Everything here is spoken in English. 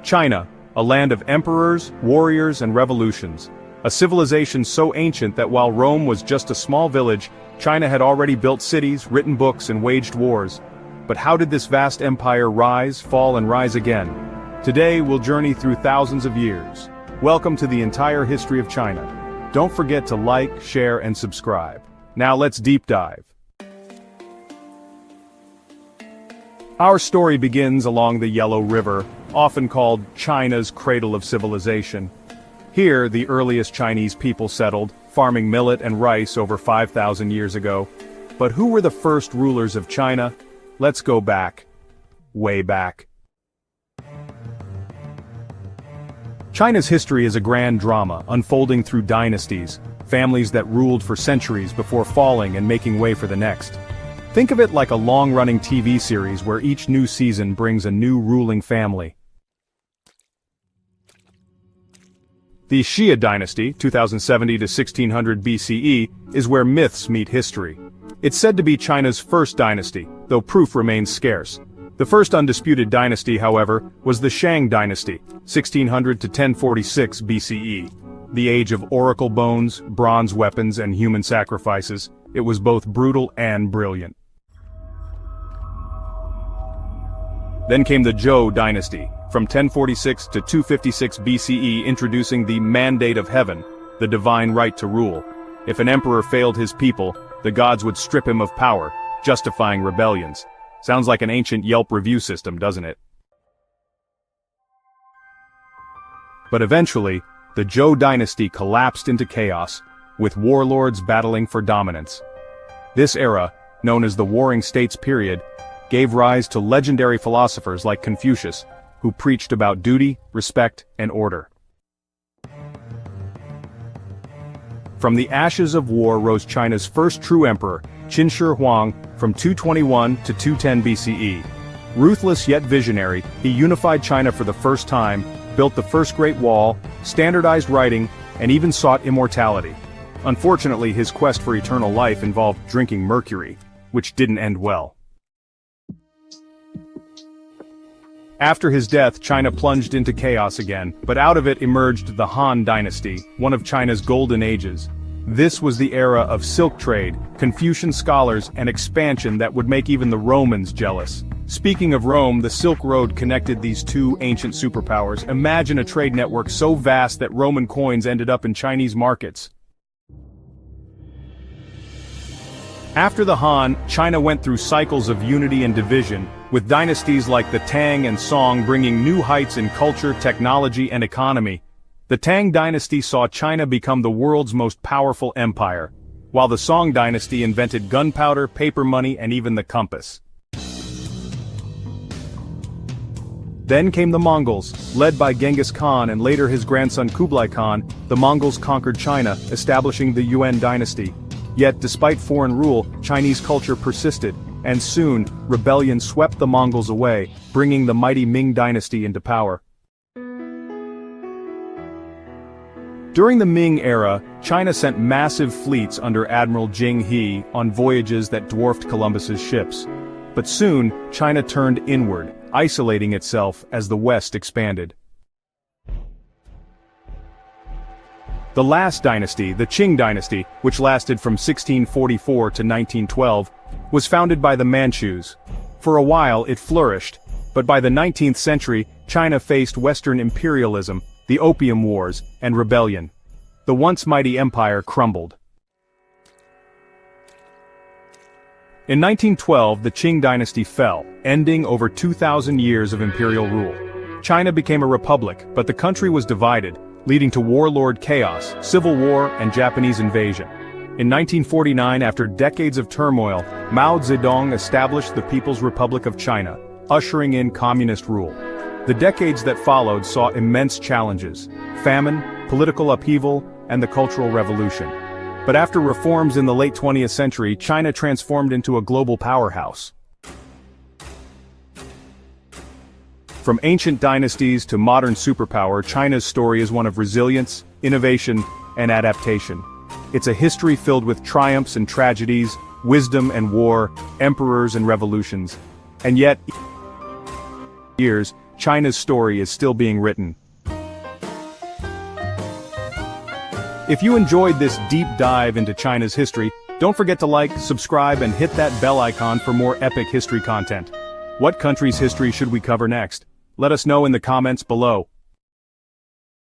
China, a land of emperors, warriors, and revolutions. A civilization so ancient that while Rome was just a small village, China had already built cities, written books, and waged wars. But how did this vast empire rise, fall, and rise again? Today we'll journey through thousands of years. Welcome to the entire history of China. Don't forget to like, share, and subscribe. Now let's deep dive. Our story begins along the Yellow River, often called China's cradle of civilization. Here, the earliest Chinese people settled, farming millet and rice over 5,000 years ago. But who were the first rulers of China? Let's go back. Way back. China's history is a grand drama, unfolding through dynasties, families that ruled for centuries before falling and making way for the next. Think of it like a long-running TV series where each new season brings a new ruling family. The Xia Dynasty, 2070 to 1600 BCE, is where myths meet history. It's said to be China's first dynasty, though proof remains scarce. The first undisputed dynasty, however, was the Shang Dynasty, 1600 to 1046 BCE. The age of oracle bones, bronze weapons, and human sacrifices, it was both brutal and brilliant. Then came the Zhou Dynasty, from 1046 to 256 BCE, introducing the Mandate of Heaven, the divine right to rule. If an emperor failed his people, the gods would strip him of power, justifying rebellions. Sounds like an ancient Yelp review system, doesn't it? But eventually, the Zhou dynasty collapsed into chaos, with warlords battling for dominance. This era, known as the Warring States period, gave rise to legendary philosophers like Confucius, who preached about duty, respect, and order. From the ashes of war rose China's first true emperor, Qin Shi Huang, from 221 to 210 BCE. Ruthless yet visionary, he unified China for the first time, built the first Great Wall, standardized writing, and even sought immortality. Unfortunately, his quest for eternal life involved drinking mercury, which didn't end well. After his death, China plunged into chaos again, but out of it emerged the Han Dynasty, one of China's golden ages. This was the era of silk trade, Confucian scholars, and expansion that would make even the Romans jealous. Speaking of Rome, the Silk Road connected these two ancient superpowers. Imagine a trade network so vast that Roman coins ended up in Chinese markets. After the Han, China went through cycles of unity and division, with dynasties like the Tang and Song bringing new heights in culture, technology, and economy. The Tang dynasty saw China become the world's most powerful empire, while the Song dynasty invented gunpowder, paper money, and even the compass. Then came the Mongols, led by Genghis Khan and later his grandson Kublai Khan. The Mongols conquered China, establishing the Yuan dynasty. Yet, despite foreign rule, Chinese culture persisted, and soon, rebellion swept the Mongols away, bringing the mighty Ming dynasty into power. During the Ming era, China sent massive fleets under Admiral Jing He on voyages that dwarfed Columbus's ships. But soon, China turned inward, isolating itself as the West expanded. The last dynasty, the Qing dynasty, which lasted from 1644 to 1912, was founded by the Manchus. For a while it flourished, but by the 19th century, China faced Western imperialism, the Opium Wars, and rebellion. The once mighty empire crumbled. In 1912, the Qing dynasty fell, ending over 2,000 years of imperial rule. China became a republic, but the country was divided, leading to warlord chaos, civil war, and Japanese invasion. In 1949, after decades of turmoil, Mao Zedong established the People's Republic of China, ushering in communist rule. The decades that followed saw immense challenges: famine, political upheaval, and the Cultural Revolution. But after reforms in the late 20th century, China transformed into a global powerhouse. From ancient dynasties to modern superpower, China's story is one of resilience, innovation, and adaptation. It's a history filled with triumphs and tragedies, wisdom and war, emperors and revolutions. And yet, years, China's story is still being written. If you enjoyed this deep dive into China's history, don't forget to like, subscribe, and hit that bell icon for more epic history content. What country's history should we cover next? Let us know in the comments below.